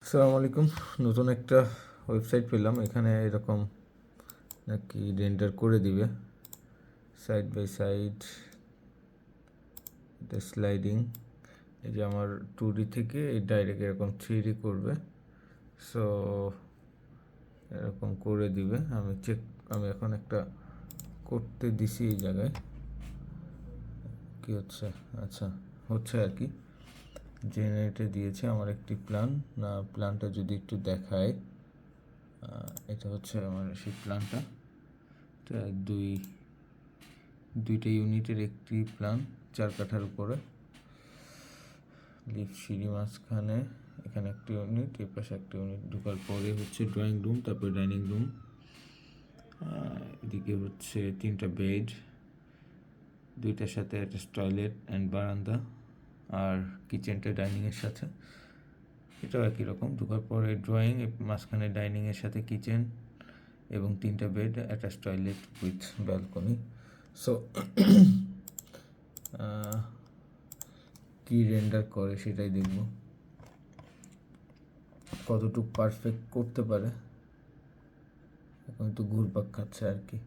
আসসালামু আলাইকুম। নতুন একটা ওয়েবসাইট পেলাম, এখানে এরকম নাকি রেন্ডার করে দিবে সাইড বাই সাইড, এটা স্লাইডিং। এই যে আমার 2D থেকে এই ডাইরেক্ট এরকম 3D করবে। সো এরকম করে দিবে। আমি এখন একটা করতে দিছি এই জায়গায়, কি হচ্ছে? আচ্ছা, হচ্ছে আর কি। জেনারেটে দিয়েছে আমার একটি প্ল্যান। না, প্ল্যানটা যদি একটু দেখায়, এটা হচ্ছে আমার সেই প্ল্যানটা। এটা দুইটা ইউনিটের একটি প্ল্যান, 4 কাঠার উপরে। লিফট সিঁড়ি মাঝখানে, এখানে একটি ইউনিট, এই পাশে একটা ইউনিট। ঢোকার পরে হচ্ছে ড্রয়িং রুম, তারপর ডাইনিং রুম। এদিকে হচ্ছে 3টা বেড, 2টার সাথে একটা টয়লেট অ্যান্ড বারান্দা, আর কিচেনটা ডাইনিংয়ের সাথে। এটাও একই রকম। ঢোকার পরে ড্রয়িং, মাঝখানে ডাইনিংয়ের সাথে কিচেন এবং 3টা bed, attach toilet with balcony. So কি রেন্ডার করে সেটাই দেখব, কতটুকু পারফেক্ট করতে পারে। এখন তো ঘুরপাক খাচ্ছে আর কি।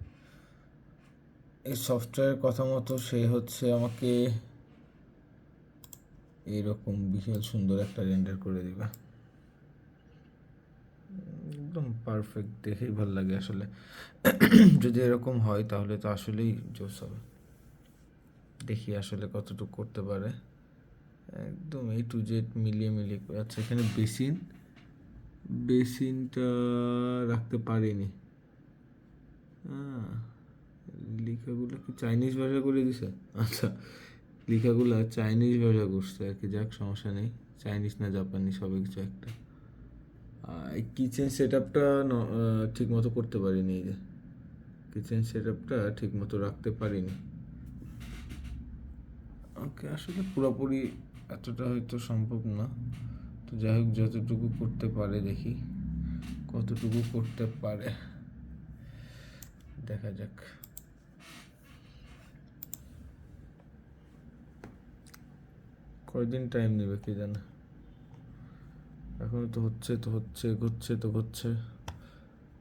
এই সফটওয়্যারের কথা মতো সে হচ্ছে আমাকে এইরকম বিশাল সুন্দর একটা রেন্ডার করে দিবে, একদম পারফেক্ট, দেখেই ভালো লাগে আসলে। যদি এরকম হয় তাহলে তো আসলেই জোস হবে। দেখি আসলে কতটুকু করতে পারে, একদম A to Z মিলিয়ে করে। আচ্ছা, এখানে বেসিনটা রাখতে পারিনি। লেখাগুলো কি চাইনিজ ভাষা করে দিছে? আচ্ছা, লেখাগুলো চাইনিজ ভাষা করছে আর কি। যাক, সমস্যা নেই, চাইনিজ না জাপানিজ হবে কিছু একটা। এই কিচেন সেট আপটা ঠিক মতো করতে পারিনি। এই যে কিচেন সেট আপটা ঠিক মতো রাখতে পারিনি। ওকে, আসলে পুরোপুরি এতটা হয়তো সম্ভব না, তো যাই হোক, যতটুকু করতে পারে দেখি কতটুকু করতে পারে, দেখা যাক। কয়দিন টাইম নেবে কে জানে। এখন তো হচ্ছে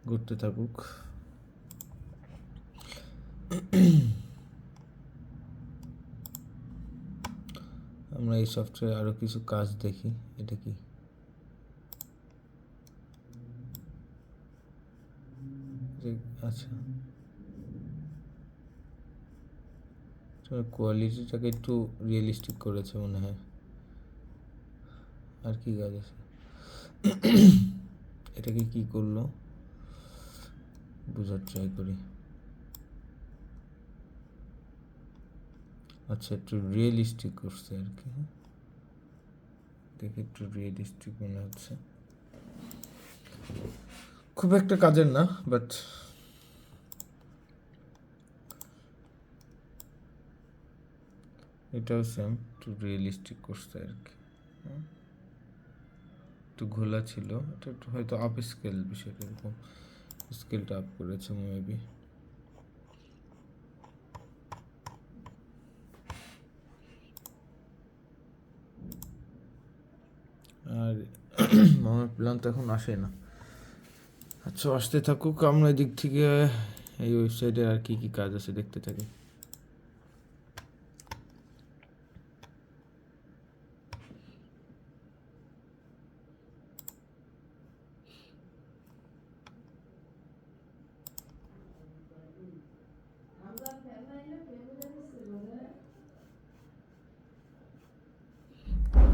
ঘুরতে থাকুক। আমরা এই সফটওয়্যারে আরও কিছু কাজ দেখি। এটা কি? আচ্ছা, কোয়ালিটিটাকে একটু রিয়েলিস্টিক করেছে মনে হয়। আর কি কাজ আছে? এটাকে কি করলো বোঝার ট্রাই করি। আচ্ছা, একটু রিয়েলিস্টিক করছে আর কি। দেখে একটু রিয়েলিস্টিক মনে হচ্ছে, খুব একটা কাজের না, বাট এটাও সেম, একটু রিয়েলিস্টিক করছে আর কি। একটু ঘোলা ছিল, এটা একটু হয়তো আপ স্কেল, বিষয়টা এরকম স্কেলটা আপ করেছে মেবি। আর আমার প্ল্যান তো এখন আসে না। আচ্ছা, আসতে থাকুক, আমরা এদিক থেকে এই ওয়েবসাইটে আর কি কি কাজ আছে দেখতে থাকি।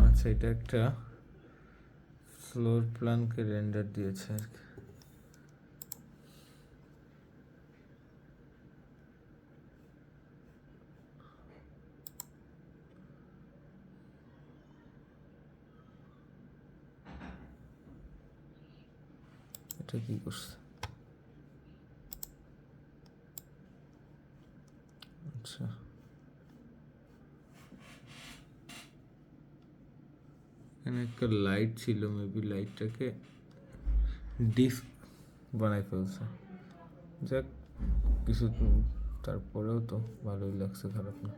আচ্ছা, এটা একটা ফ্লোর প্ল্যানকে রেন্ডার দিয়েছে আর কি। এটা কি করছে? আচ্ছা, এখানে একটা লাইট ছিল, মেবি লাইটটাকে ডিস্ক বানাই ফেলছে। যাক, কিছু তারপরেও তো ভালোই লাগছে, খারাপ না।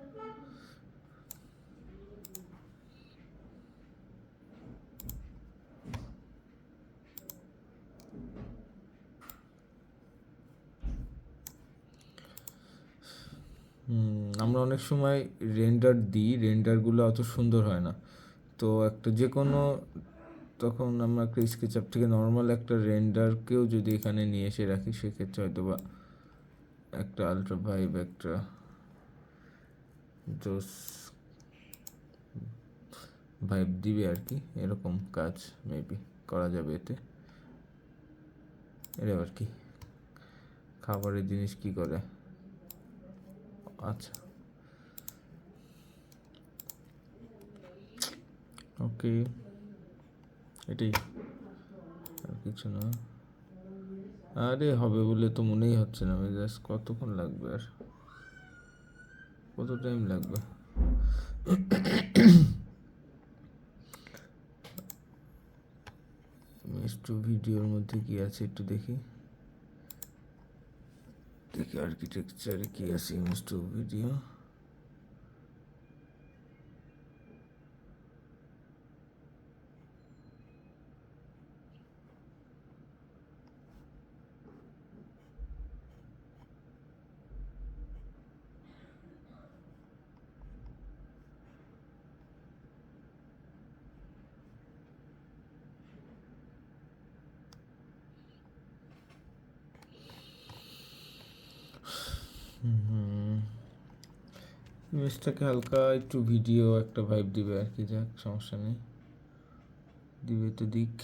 আমরা অনেক সময় রেন্ডার দিই, রেন্ডারগুলো অত সুন্দর হয় না। তো একটা যে কোনো তখন আমরা একটা স্কেচআপ থেকে নর্মাল একটা রেন্ডারকেও যদি এখানে নিয়ে এসে রাখি, সেক্ষেত্রে হয়তো বা একটা আলট্রা ভাইব, একটা জোস ভাইব দিবে আর কি। এরকম কাজ মেবি করা যাবে এতে। এটা আবার কি খাবারের জিনিস কি করে? আচ্ছা, ওকে, এটাই, আর কিছু না। আরে হবে বলে তো মনেই হচ্ছে না। জাস্ট কতক্ষণ লাগবে, আর কত টাইম লাগবে? মিস্টু ভিডিওর মধ্যে কি আছে একটু দেখি। আর্কিটেকচারে কি আছে মিস্টু ভিডিও? ইমেজটাকে হালকা একটু ভিডিও একটা ভাইব দিবে আর কি। যাক, সমস্যা নেই, দিবে তো দিক,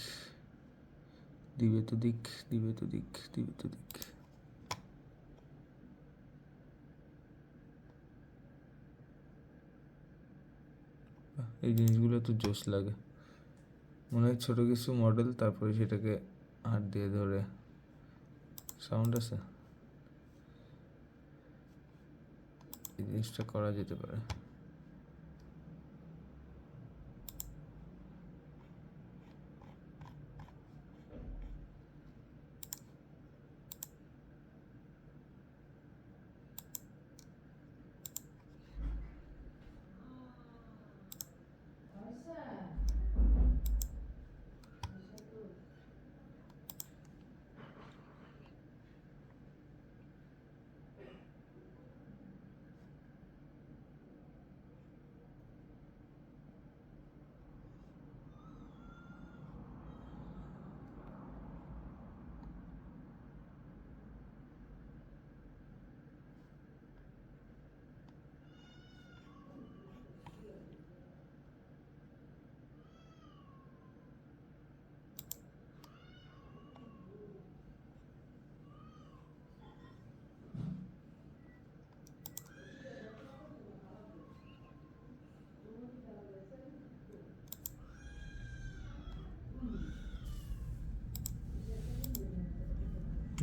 দিবে তো দিক, দিবে তো দিক, দিবে তো দিক। এই জিনিসগুলো তো জোশ লাগে, মনে হয় ছোটো কিছু মডেল, তারপরে সেটাকে হাত দিয়ে ধরে। সাউন্ড আছে, এই জিনিসটা করা যেতে পারে।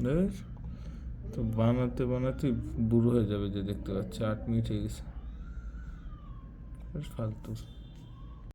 বেশ, তো বানাতে বানাতে বুড়ো হয়ে যাবে, যে দেখতে পাচ্ছি 8 মিনিট হয়ে গেছে। বেশ ফালতু।